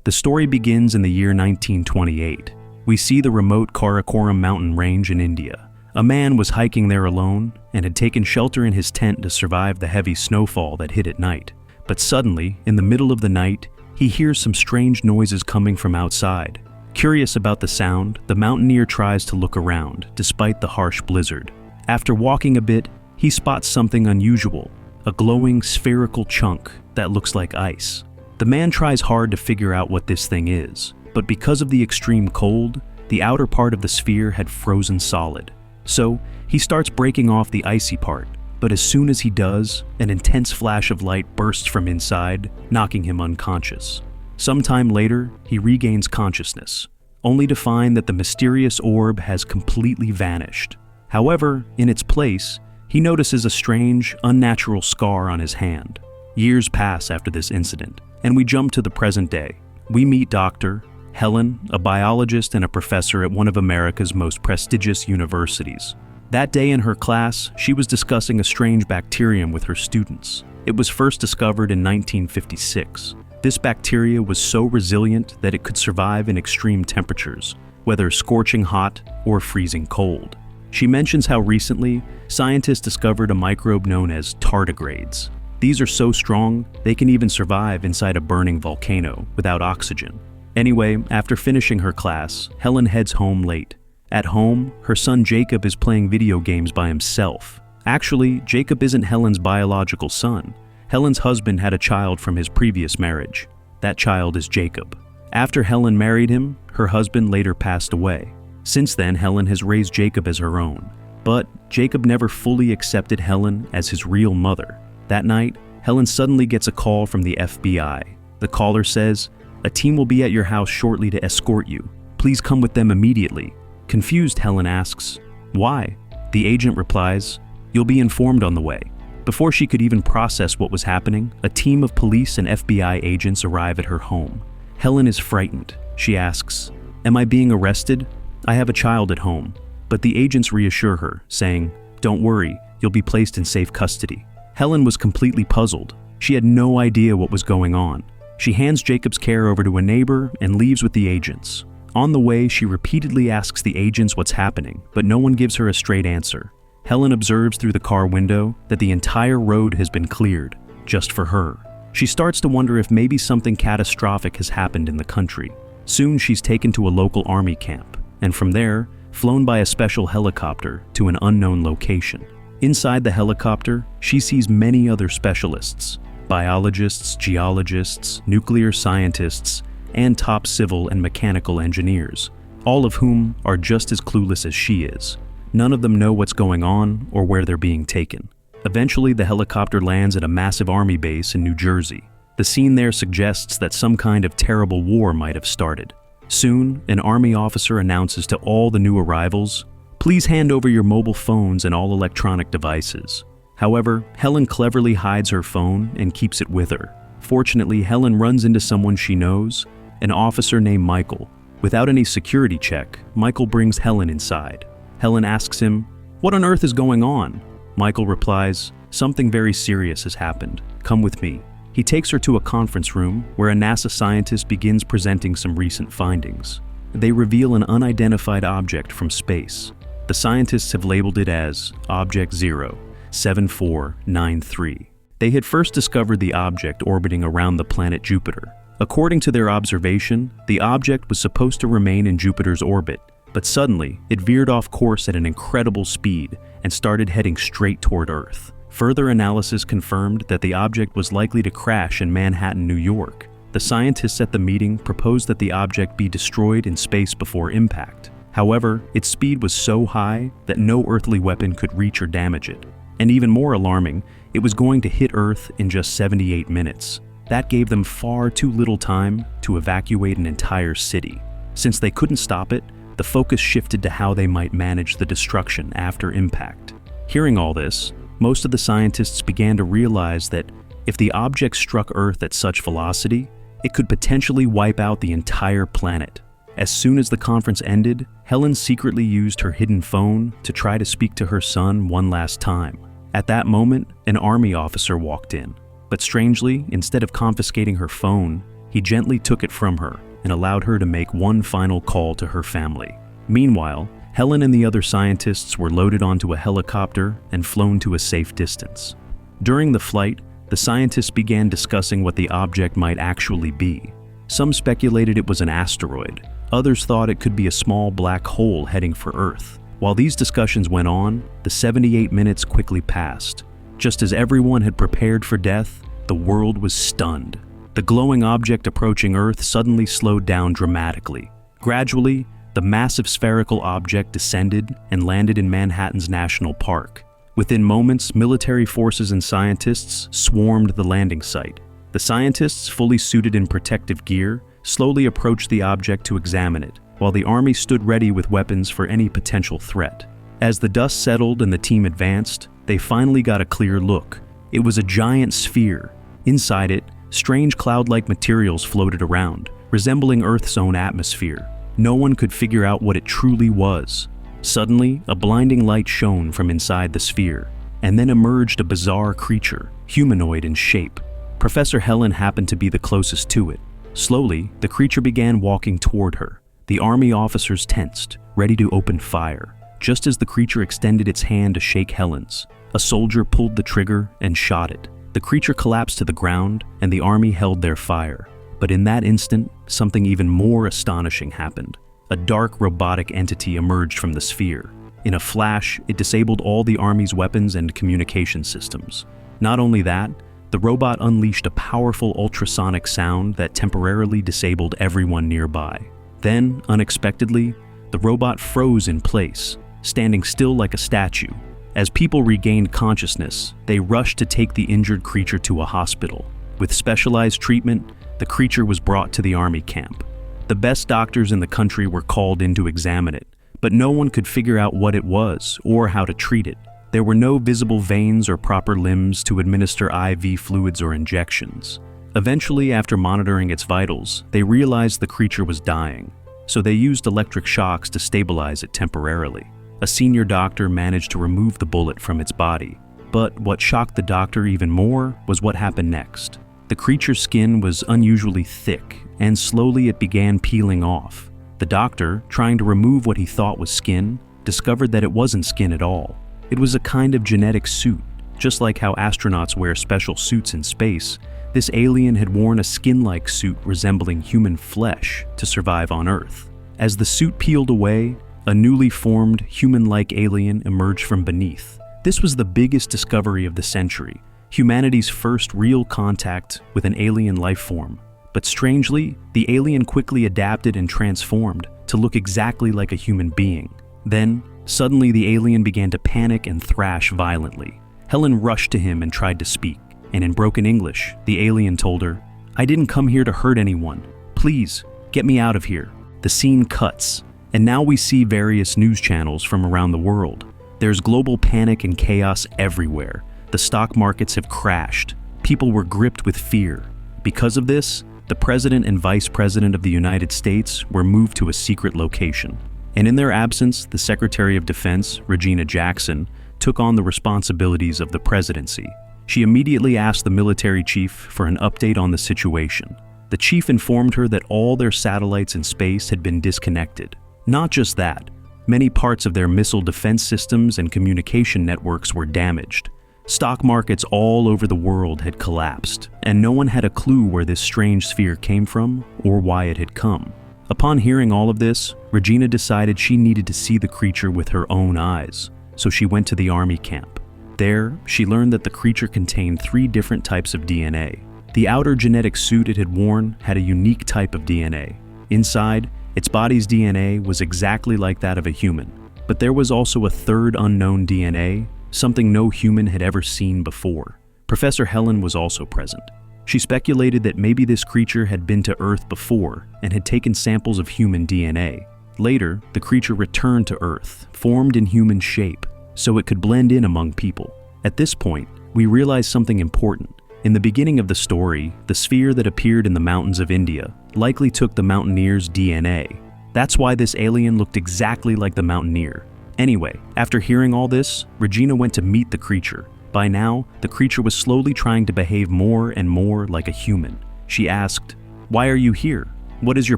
The story begins in the year 1928. We see the remote Karakoram mountain range in India. A man was hiking there alone and had taken shelter in his tent to survive the heavy snowfall that hit at night. But suddenly, in the middle of the night, he hears some strange noises coming from outside. Curious about the sound, the mountaineer tries to look around, despite the harsh blizzard. After walking a bit, he spots something unusual, a glowing spherical chunk that looks like ice. The man tries hard to figure out what this thing is, but because of the extreme cold, the outer part of the sphere had frozen solid. So, he starts breaking off the icy part, but as soon as he does, an intense flash of light bursts from inside, knocking him unconscious. Sometime later, he regains consciousness, only to find that the mysterious orb has completely vanished. However, in its place, he notices a strange, unnatural scar on his hand. Years pass after this incident, and we jump to the present day. We meet Dr. Helen, a biologist and a professor at one of America's most prestigious universities. That day in her class, she was discussing a strange bacterium with her students. It was first discovered in 1956. This bacteria was so resilient that it could survive in extreme temperatures, whether scorching hot or freezing cold. She mentions how recently, scientists discovered a microbe known as tardigrades. These are so strong, they can even survive inside a burning volcano without oxygen. Anyway, after finishing her class, Helen heads home late. At home, her son Jacob is playing video games by himself. Actually, Jacob isn't Helen's biological son. Helen's husband had a child from his previous marriage. That child is Jacob. After Helen married him, her husband later passed away. Since then, Helen has raised Jacob as her own. But Jacob never fully accepted Helen as his real mother. That night, Helen suddenly gets a call from the FBI. The caller says, "A team will be at your house shortly to escort you. Please come with them immediately." Confused, Helen asks, "Why?" The agent replies, "You'll be informed on the way." Before she could even process what was happening, a team of police and FBI agents arrive at her home. Helen is frightened. She asks, "Am I being arrested? I have a child at home." But the agents reassure her, saying, "Don't worry, you'll be placed in safe custody." Helen was completely puzzled. She had no idea what was going on. She hands Jacob's care over to a neighbor and leaves with the agents. On the way, she repeatedly asks the agents what's happening, but no one gives her a straight answer. Helen observes through the car window that the entire road has been cleared, just for her. She starts to wonder if maybe something catastrophic has happened in the country. Soon she's taken to a local army camp, and from there, flown by a special helicopter to an unknown location. Inside the helicopter, she sees many other specialists: biologists, geologists, nuclear scientists, and top civil and mechanical engineers, all of whom are just as clueless as she is. None of them know what's going on or where they're being taken. Eventually, the helicopter lands at a massive army base in New Jersey. The scene there suggests that some kind of terrible war might have started. Soon, an army officer announces to all the new arrivals, "Please hand over your mobile phones and all electronic devices." However, Helen cleverly hides her phone and keeps it with her. Fortunately, Helen runs into someone she knows, an officer named Michael. Without any security check, Michael brings Helen inside. Helen asks him, "What on earth is going on?" Michael replies, "Something very serious has happened. Come with me." He takes her to a conference room where a NASA scientist begins presenting some recent findings. They reveal an unidentified object from space. The scientists have labeled it as Object 07493. They had first discovered the object orbiting around the planet Jupiter. According to their observation, the object was supposed to remain in Jupiter's orbit, but suddenly it veered off course at an incredible speed and started heading straight toward Earth. Further analysis confirmed that the object was likely to crash in Manhattan, New York. The scientists at the meeting proposed that the object be destroyed in space before impact. However, its speed was so high that no earthly weapon could reach or damage it. And even more alarming, it was going to hit Earth in just 78 minutes. That gave them far too little time to evacuate an entire city. Since they couldn't stop it, the focus shifted to how they might manage the destruction after impact. Hearing all this, most of the scientists began to realize that if the object struck Earth at such velocity, it could potentially wipe out the entire planet. As soon as the conference ended, Helen secretly used her hidden phone to try to speak to her son one last time. At that moment, an army officer walked in. But strangely, instead of confiscating her phone, he gently took it from her and allowed her to make one final call to her family. Meanwhile, Helen and the other scientists were loaded onto a helicopter and flown to a safe distance. During the flight, the scientists began discussing what the object might actually be. Some speculated it was an asteroid. Others thought it could be a small black hole heading for Earth. While these discussions went on, the 78 minutes quickly passed. Just as everyone had prepared for death, the world was stunned. The glowing object approaching Earth suddenly slowed down dramatically. Gradually, the massive spherical object descended and landed in Manhattan's National Park. Within moments, military forces and scientists swarmed the landing site. The scientists, fully suited in protective gear, slowly approached the object to examine it, while the army stood ready with weapons for any potential threat. As the dust settled and the team advanced, they finally got a clear look. It was a giant sphere. Inside it, strange cloud-like materials floated around, resembling Earth's own atmosphere. No one could figure out what it truly was. Suddenly, a blinding light shone from inside the sphere, and then emerged a bizarre creature, humanoid in shape. Professor Helen happened to be the closest to it. Slowly, the creature began walking toward her. The army officers tensed, ready to open fire. Just as the creature extended its hand to shake Helen's, a soldier pulled the trigger and shot it. The creature collapsed to the ground, and the army held their fire. But in that instant, something even more astonishing happened. A dark robotic entity emerged from the sphere. In a flash, it disabled all the army's weapons and communication systems. Not only that, the robot unleashed a powerful ultrasonic sound that temporarily disabled everyone nearby. Then, unexpectedly, the robot froze in place, standing still like a statue. As people regained consciousness, they rushed to take the injured creature to a hospital. With specialized treatment, the creature was brought to the army camp. The best doctors in the country were called in to examine it, but no one could figure out what it was or how to treat it. There were no visible veins or proper limbs to administer IV fluids or injections. Eventually, after monitoring its vitals, they realized the creature was dying, so they used electric shocks to stabilize it temporarily. A senior doctor managed to remove the bullet from its body, but what shocked the doctor even more was what happened next. The creature's skin was unusually thick, and slowly it began peeling off. The doctor, trying to remove what he thought was skin, discovered that it wasn't skin at all. It was a kind of genetic suit. Just like how astronauts wear special suits in space, this alien had worn a skin-like suit resembling human flesh to survive on Earth. As the suit peeled away, a newly formed, human-like alien emerged from beneath. This was the biggest discovery of the century, humanity's first real contact with an alien life form. But strangely, the alien quickly adapted and transformed to look exactly like a human being. Then, suddenly the alien began to panic and thrash violently. Helen rushed to him and tried to speak, and in broken English, the alien told her, "I didn't come here to hurt anyone. Please, get me out of here." The scene cuts, and now we see various news channels from around the world. There's global panic and chaos everywhere. The stock markets have crashed. People were gripped with fear. Because of this, the President and Vice President of the United States were moved to a secret location. And in their absence, the Secretary of Defense, Regina Jackson, took on the responsibilities of the presidency. She immediately asked the military chief for an update on the situation. The chief informed her that all their satellites in space had been disconnected. Not just that, many parts of their missile defense systems and communication networks were damaged. Stock markets all over the world had collapsed, and no one had a clue where this strange sphere came from or why it had come. Upon hearing all of this, Regina decided she needed to see the creature with her own eyes, so she went to the army camp. There, she learned that the creature contained 3 different types of DNA. The outer genetic suit it had worn had a unique type of DNA. Inside, its body's DNA was exactly like that of a human, but there was also a third unknown DNA, something no human had ever seen before. Professor Helen was also present. She speculated that maybe this creature had been to Earth before and had taken samples of human DNA. Later, the creature returned to Earth, formed in human shape, so it could blend in among people. At this point, we realize something important. In the beginning of the story, the sphere that appeared in the mountains of India likely took the mountaineer's DNA. That's why this alien looked exactly like the mountaineer. Anyway, after hearing all this, Regina went to meet the creature. By now, the creature was slowly trying to behave more and more like a human. She asked, "Why are you here? What is your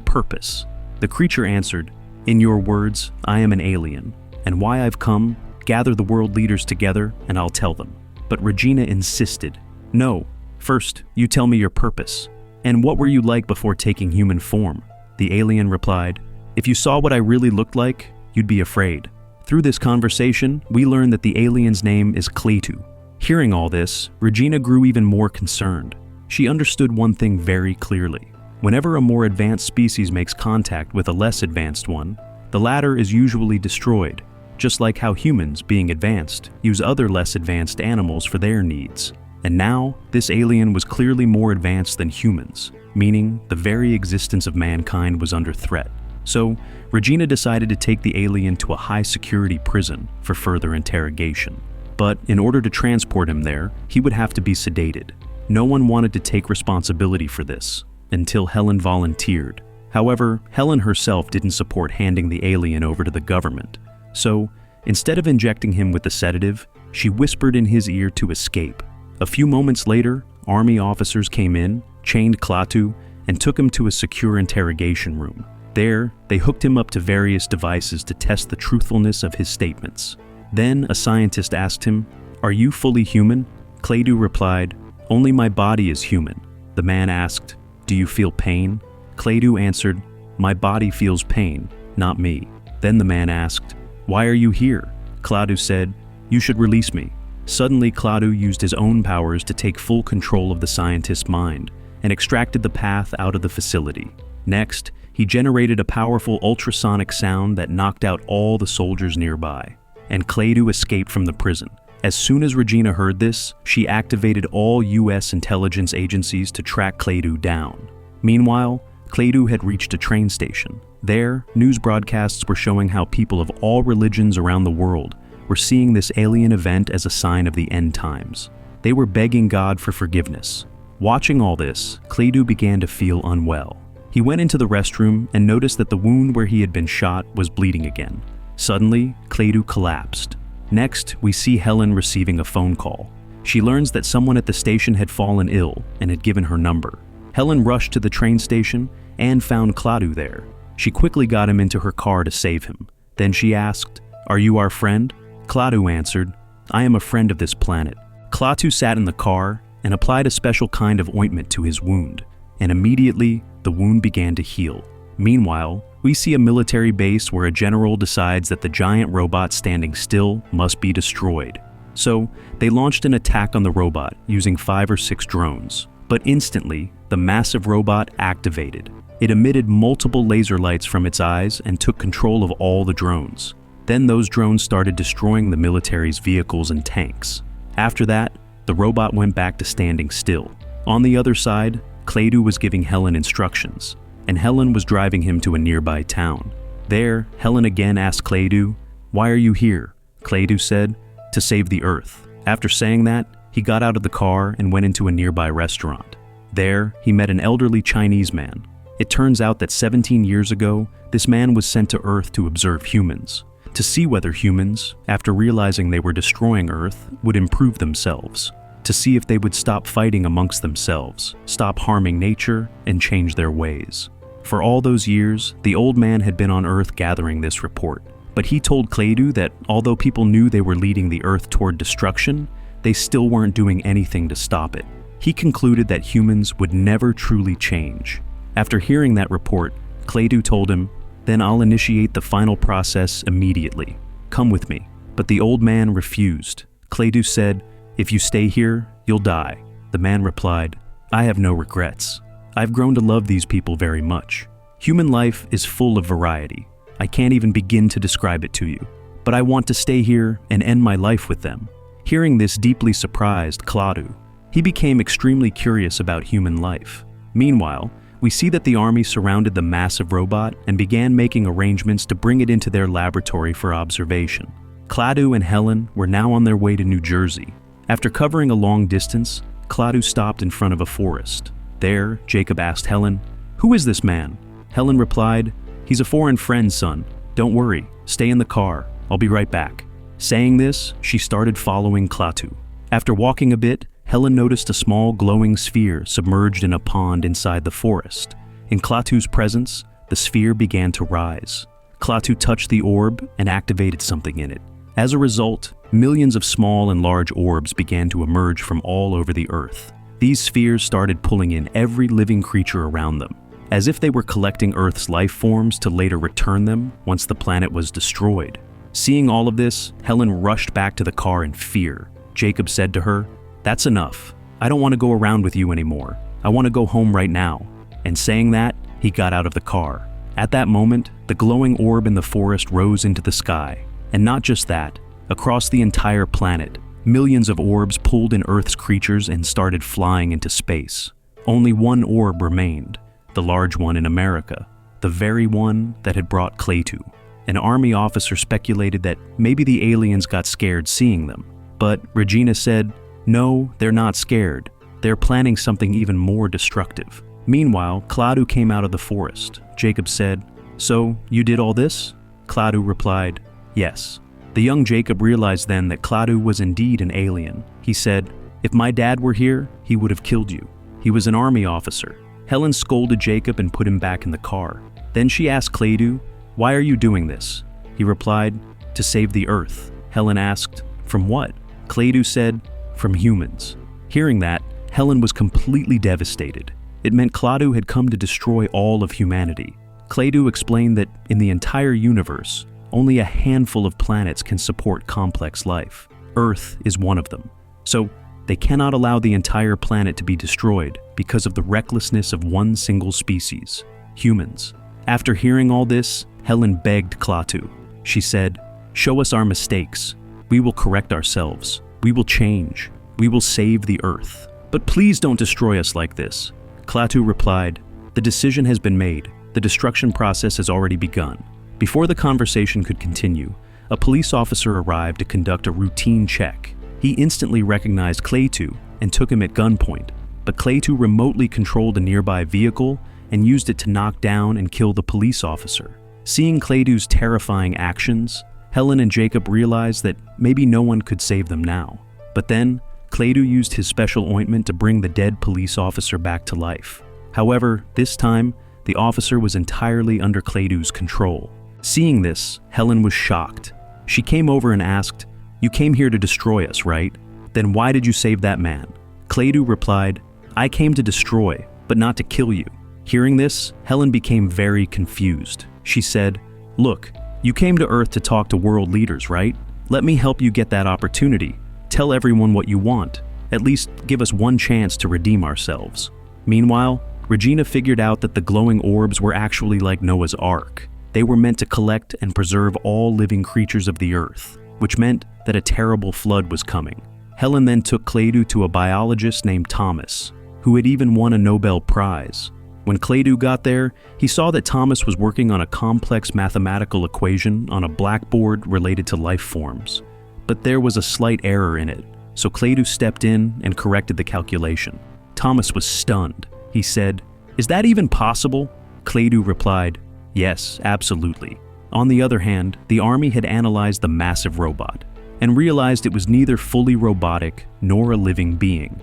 purpose?" The creature answered, "In your words, I am an alien, and why I've come, gather the world leaders together and I'll tell them." But Regina insisted, "No, first, you tell me your purpose. And what were you like before taking human form?" The alien replied, "If you saw what I really looked like, you'd be afraid." Through this conversation, we learn that the alien's name is Klaatu. Hearing all this, Regina grew even more concerned. She understood one thing very clearly. Whenever a more advanced species makes contact with a less advanced one, the latter is usually destroyed, just like how humans, being advanced, use other less advanced animals for their needs. And now, this alien was clearly more advanced than humans, meaning the very existence of mankind was under threat. So, Regina decided to take the alien to a high-security prison for further interrogation. But in order to transport him there, he would have to be sedated. No one wanted to take responsibility for this, until Helen volunteered. However, Helen herself didn't support handing the alien over to the government. So, instead of injecting him with the sedative, she whispered in his ear to escape. A few moments later, army officers came in, chained Klaatu, and took him to a secure interrogation room. There, they hooked him up to various devices to test the truthfulness of his statements. Then, a scientist asked him, "Are you fully human?" Klaatu replied, "Only my body is human." The man asked, "Do you feel pain?" Klaatu answered, "My body feels pain, not me." Then the man asked, "Why are you here?" Klaatu said, "You should release me." Suddenly, Klaatu used his own powers to take full control of the scientist's mind and extracted the path out of the facility. Next, he generated a powerful ultrasonic sound that knocked out all the soldiers nearby, and Klaatu escaped from the prison. As soon as Regina heard this, she activated all US intelligence agencies to track Klaatu down. Meanwhile, Klaatu had reached a train station. There, news broadcasts were showing how people of all religions around the world were seeing this alien event as a sign of the end times. They were begging God for forgiveness. Watching all this, Klaatu began to feel unwell. He went into the restroom and noticed that the wound where he had been shot was bleeding again. Suddenly, Klaatu collapsed. Next, we see Helen receiving a phone call. She learns that someone at the station had fallen ill and had given her number. Helen rushed to the train station and found Klaatu there. She quickly got him into her car to save him. Then she asked, "Are you our friend?" Klaatu answered, "I am a friend of this planet." Klaatu sat in the car and applied a special kind of ointment to his wound, and immediately the wound began to heal. Meanwhile, we see a military base where a general decides that the giant robot standing still must be destroyed. So, they launched an attack on the robot using 5 or 6 drones. But instantly, the massive robot activated. It emitted multiple laser lights from its eyes and took control of all the drones. Then those drones started destroying the military's vehicles and tanks. After that, the robot went back to standing still. On the other side, Klaatu was giving Helen instructions, and Helen was driving him to a nearby town. There, Helen again asked Klaatu, "Why are you here?" Klaatu said, "To save the Earth." After saying that, he got out of the car and went into a nearby restaurant. There, he met an elderly Chinese man. It turns out that 17 years ago, this man was sent to Earth to observe humans, to see whether humans, after realizing they were destroying Earth, would improve themselves, to see if they would stop fighting amongst themselves, stop harming nature, and change their ways. For all those years, the old man had been on Earth gathering this report, but he told Klaatu that although people knew they were leading the Earth toward destruction, they still weren't doing anything to stop it. He concluded that humans would never truly change. After hearing that report, Klaatu told him, "Then I'll initiate the final process immediately. Come with me." But the old man refused. Klaatu said, "If you stay here, you'll die." The man replied, "I have no regrets. I've grown to love these people very much. Human life is full of variety. I can't even begin to describe it to you. But I want to stay here and end my life with them." Hearing this deeply surprised Klaatu. He became extremely curious about human life. Meanwhile, we see that the army surrounded the massive robot and began making arrangements to bring it into their laboratory for observation. Klaatu and Helen were now on their way to New Jersey. After covering a long distance, Klaatu stopped in front of a forest. There, Jacob asked Helen, "Who is this man?" Helen replied, "He's a foreign friend, son. Don't worry, stay in the car. I'll be right back." Saying this, she started following Klaatu. After walking a bit, Helen noticed a small glowing sphere submerged in a pond inside the forest. In Klaatu's presence, the sphere began to rise. Klaatu touched the orb and activated something in it. As a result, millions of small and large orbs began to emerge from all over the Earth. These spheres started pulling in every living creature around them, as if they were collecting Earth's life forms to later return them once the planet was destroyed. Seeing all of this, Helen rushed back to the car in fear. Jacob said to her, "That's enough. I don't want to go around with you anymore. I want to go home right now." And saying that, he got out of the car. At that moment, the glowing orb in the forest rose into the sky. And not just that, across the entire planet, millions of orbs pulled in Earth's creatures and started flying into space. Only one orb remained, the large one in America, the very one that had brought Klaatu. An army officer speculated that maybe the aliens got scared seeing them. But Regina said, "No, they're not scared. They're planning something even more destructive." Meanwhile, Klaatu came out of the forest. Jacob said, "So, you did all this?" Klaatu replied, "Yes." The young Jacob realized then that Klaatu was indeed an alien. He said, "If my dad were here, he would have killed you. He was an army officer." Helen scolded Jacob and put him back in the car. Then she asked Klaatu, "Why are you doing this?" He replied, "To save the Earth." Helen asked, "From what?" Klaatu said, "From humans." Hearing that, Helen was completely devastated. It meant Klaatu had come to destroy all of humanity. Klaatu explained that in the entire universe, only a handful of planets can support complex life. Earth is one of them. So, they cannot allow the entire planet to be destroyed because of the recklessness of one single species, humans. After hearing all this, Helen begged Klaatu. She said, "Show us our mistakes. We will correct ourselves. We will change. We will save the Earth. But please don't destroy us like this." Klaatu replied, "The decision has been made. The destruction process has already begun." Before the conversation could continue, a police officer arrived to conduct a routine check. He instantly recognized Klaatu and took him at gunpoint, but Klaatu remotely controlled a nearby vehicle and used it to knock down and kill the police officer. Seeing Klaatu's terrifying actions, Helen and Jacob realized that maybe no one could save them now. But then, Klaatu used his special ointment to bring the dead police officer back to life. However, this time, the officer was entirely under Klaatu's control. Seeing this, Helen was shocked. She came over and asked, "You came here to destroy us, right? Then why did you save that man?" Klaatu replied, "I came to destroy, but not to kill you." Hearing this, Helen became very confused. She said, "Look, you came to Earth to talk to world leaders, right? Let me help you get that opportunity. Tell everyone what you want. At least give us one chance to redeem ourselves." Meanwhile, Regina figured out that the glowing orbs were actually like Noah's Ark. They were meant to collect and preserve all living creatures of the Earth, which meant that a terrible flood was coming. Helen then took Klaatu to a biologist named Thomas, who had even won a Nobel Prize. When Klaatu got there, he saw that Thomas was working on a complex mathematical equation on a blackboard related to life forms. But there was a slight error in it, so Klaatu stepped in and corrected the calculation. Thomas was stunned. He said, "Is that even possible?" Klaatu replied, "Yes, absolutely." On the other hand, the army had analyzed the massive robot and realized it was neither fully robotic nor a living being.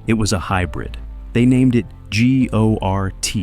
It was a hybrid. They named it GORT,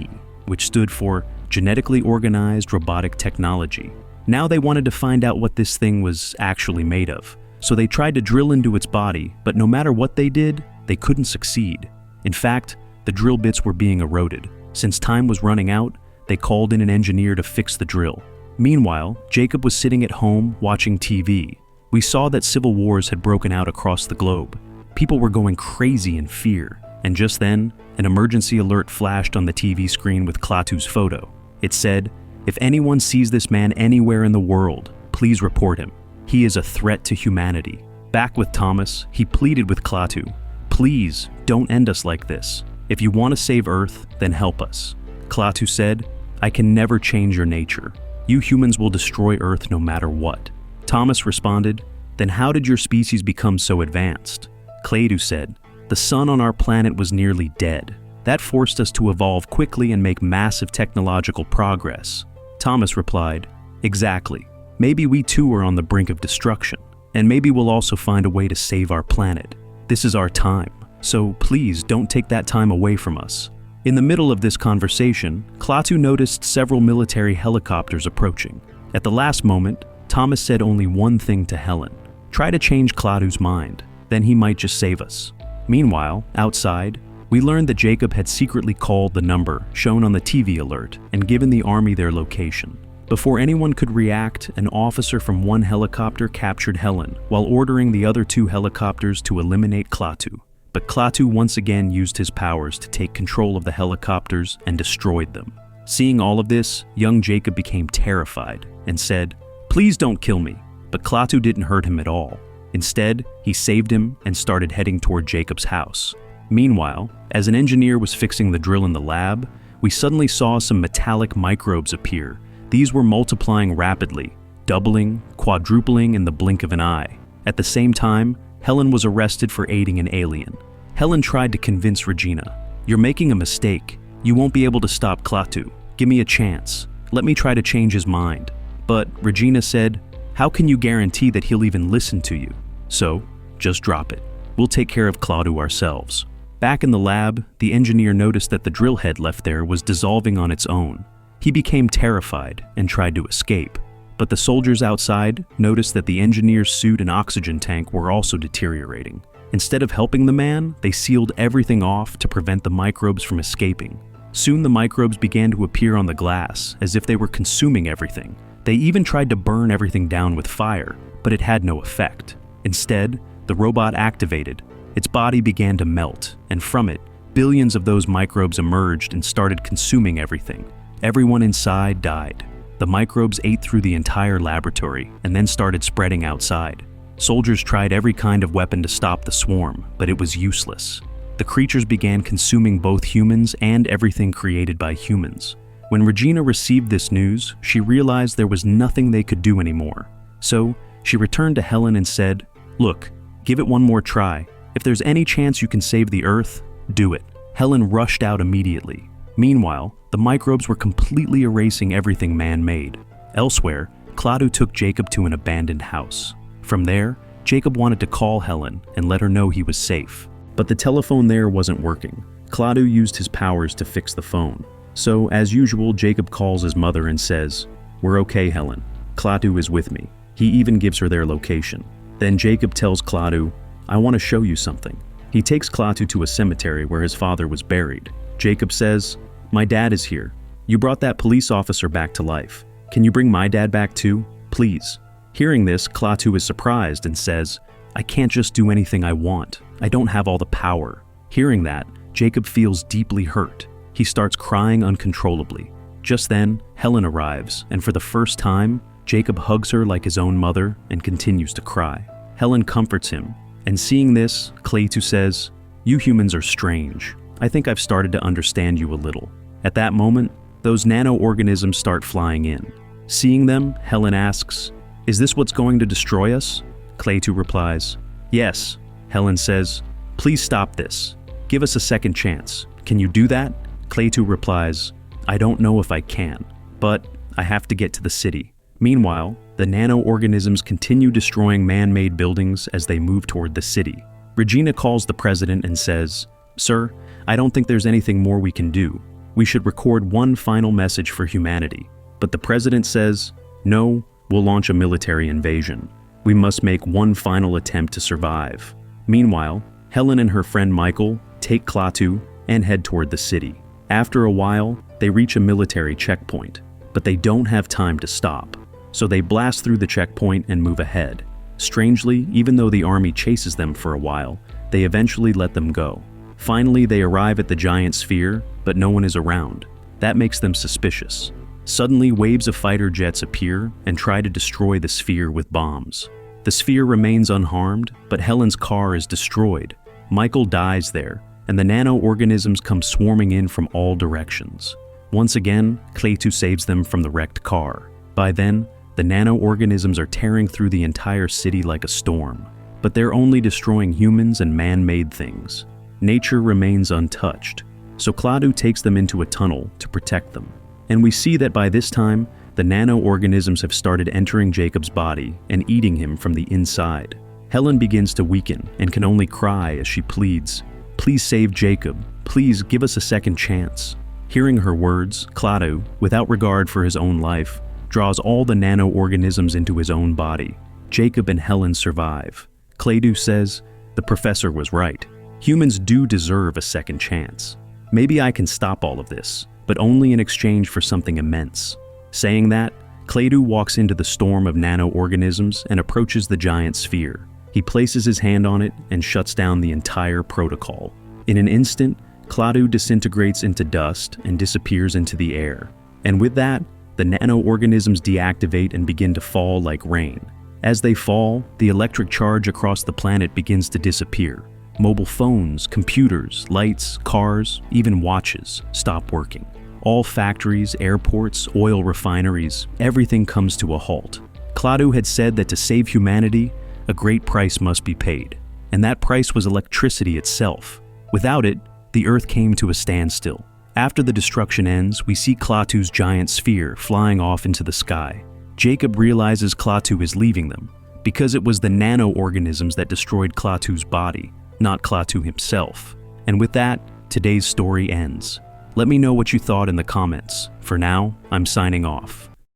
which stood for Genetically Organized Robotic Technology. Now they wanted to find out what this thing was actually made of. So they tried to drill into its body, but no matter what they did, they couldn't succeed. In fact, the drill bits were being eroded. Since time was running out, they called in an engineer to fix the drill. Meanwhile, Jacob was sitting at home watching TV. We saw that civil wars had broken out across the globe. People were going crazy in fear. And just then, an emergency alert flashed on the TV screen with Klaatu's photo. It said, "If anyone sees this man anywhere in the world, please report him. He is a threat to humanity." Back with Thomas, he pleaded with Klaatu, "Please, don't end us like this. If you want to save Earth, then help us." Klaatu said, "I can never change your nature. You humans will destroy Earth no matter what." Thomas responded, "Then how did your species become so advanced?" Klaatu said, "The sun on our planet was nearly dead. That forced us to evolve quickly and make massive technological progress." Thomas replied, "Exactly. Maybe we too are on the brink of destruction, and maybe we'll also find a way to save our planet. This is our time, so please don't take that time away from us." In the middle of this conversation, Klaatu noticed several military helicopters approaching. At the last moment, Thomas said only one thing to Helen: try to change Klaatu's mind, then he might just save us. Meanwhile, outside, we learned that Jacob had secretly called the number shown on the TV alert and given the army their location. Before anyone could react, an officer from one helicopter captured Helen while ordering the other 2 helicopters to eliminate Klaatu. But Klaatu once again used his powers to take control of the helicopters and destroyed them. Seeing all of this, young Jacob became terrified and said, "Please don't kill me." But Klaatu didn't hurt him at all. Instead, he saved him and started heading toward Jacob's house. Meanwhile, as an engineer was fixing the drill in the lab, we suddenly saw some metallic microbes appear. These were multiplying rapidly, doubling, quadrupling in the blink of an eye. At the same time, Helen was arrested for aiding an alien. Helen tried to convince Regina, "You're making a mistake. You won't be able to stop Klaatu. Give me a chance. Let me try to change his mind." But Regina said, "How can you guarantee that he'll even listen to you? So, just drop it. We'll take care of Klaatu ourselves." Back in the lab, the engineer noticed that the drill head left there was dissolving on its own. He became terrified and tried to escape. But the soldiers outside noticed that the engineer's suit and oxygen tank were also deteriorating. Instead of helping the man, they sealed everything off to prevent the microbes from escaping. Soon the microbes began to appear on the glass, as if they were consuming everything. They even tried to burn everything down with fire, but it had no effect. Instead, the robot activated. Its body began to melt, and from it, billions of those microbes emerged and started consuming everything. Everyone inside died. The microbes ate through the entire laboratory and then started spreading outside. Soldiers tried every kind of weapon to stop the swarm, but it was useless. The creatures began consuming both humans and everything created by humans. When Regina received this news, she realized there was nothing they could do anymore. So, she returned to Helen and said, "Look, give it one more try. If there's any chance you can save the Earth, do it." Helen rushed out immediately. Meanwhile, the microbes were completely erasing everything man-made. Elsewhere, Klaatu took Jacob to an abandoned house. From there, Jacob wanted to call Helen and let her know he was safe. But the telephone there wasn't working. Klaatu used his powers to fix the phone. So, as usual, Jacob calls his mother and says, "We're okay, Helen. Klaatu is with me." He even gives her their location. Then Jacob tells Klaatu, "I want to show you something." He takes Klaatu to a cemetery where his father was buried. Jacob says, "My dad is here. You brought that police officer back to life. Can you bring my dad back too? Please." Hearing this, Klaatu is surprised and says, "I can't just do anything I want. I don't have all the power." Hearing that, Jacob feels deeply hurt. He starts crying uncontrollably. Just then, Helen arrives, and for the first time, Jacob hugs her like his own mother and continues to cry. Helen comforts him, and seeing this, Klaatu says, "You humans are strange. I think I've started to understand you a little." At that moment, those nano-organisms start flying in. Seeing them, Helen asks, "Is this what's going to destroy us?" Klaatu replies, "Yes." Helen says, "Please stop this. Give us a second chance. Can you do that?" Klaatu replies, "I don't know if I can, but I have to get to the city." Meanwhile, the nano-organisms continue destroying man-made buildings as they move toward the city. Regina calls the president and says, "Sir, I don't think there's anything more we can do. We should record one final message for humanity." But the president says, "No, we'll launch a military invasion. We must make one final attempt to survive." Meanwhile, Helen and her friend Michael take Klaatu and head toward the city. After a while, they reach a military checkpoint, but they don't have time to stop. So they blast through the checkpoint and move ahead. Strangely, even though the army chases them for a while, they eventually let them go. Finally, they arrive at the giant sphere, but no one is around. That makes them suspicious. Suddenly, waves of fighter jets appear and try to destroy the sphere with bombs. The sphere remains unharmed, but Helen's car is destroyed. Michael dies there, and the nano-organisms come swarming in from all directions. Once again, Klaatu saves them from the wrecked car. By then, the nano-organisms are tearing through the entire city like a storm. But they're only destroying humans and man-made things. Nature remains untouched, so Klaatu takes them into a tunnel to protect them. And we see that by this time, the nano-organisms have started entering Jacob's body and eating him from the inside. Helen begins to weaken and can only cry as she pleads, "Please save Jacob. Please give us a second chance." Hearing her words, Klaatu, without regard for his own life, draws all the nano-organisms into his own body. Jacob and Helen survive. Klaatu says, "The professor was right. Humans do deserve a second chance. Maybe I can stop all of this, but only in exchange for something immense." Saying that, Klaatu walks into the storm of nano-organisms and approaches the giant sphere. He places his hand on it and shuts down the entire protocol. In an instant, Klaatu disintegrates into dust and disappears into the air. And with that, the nano-organisms deactivate and begin to fall like rain. As they fall, the electric charge across the planet begins to disappear. Mobile phones, computers, lights, cars, even watches stop working. All factories, airports, oil refineries, everything comes to a halt. Klaatu had said that to save humanity, a great price must be paid. And that price was electricity itself. Without it, the Earth came to a standstill. After the destruction ends, we see Klaatu's giant sphere flying off into the sky. Jacob realizes Klaatu is leaving them, because it was the nano-organisms that destroyed Klaatu's body, not Klaatu himself. And with that, today's story ends. Let me know what you thought in the comments. For now, I'm signing off.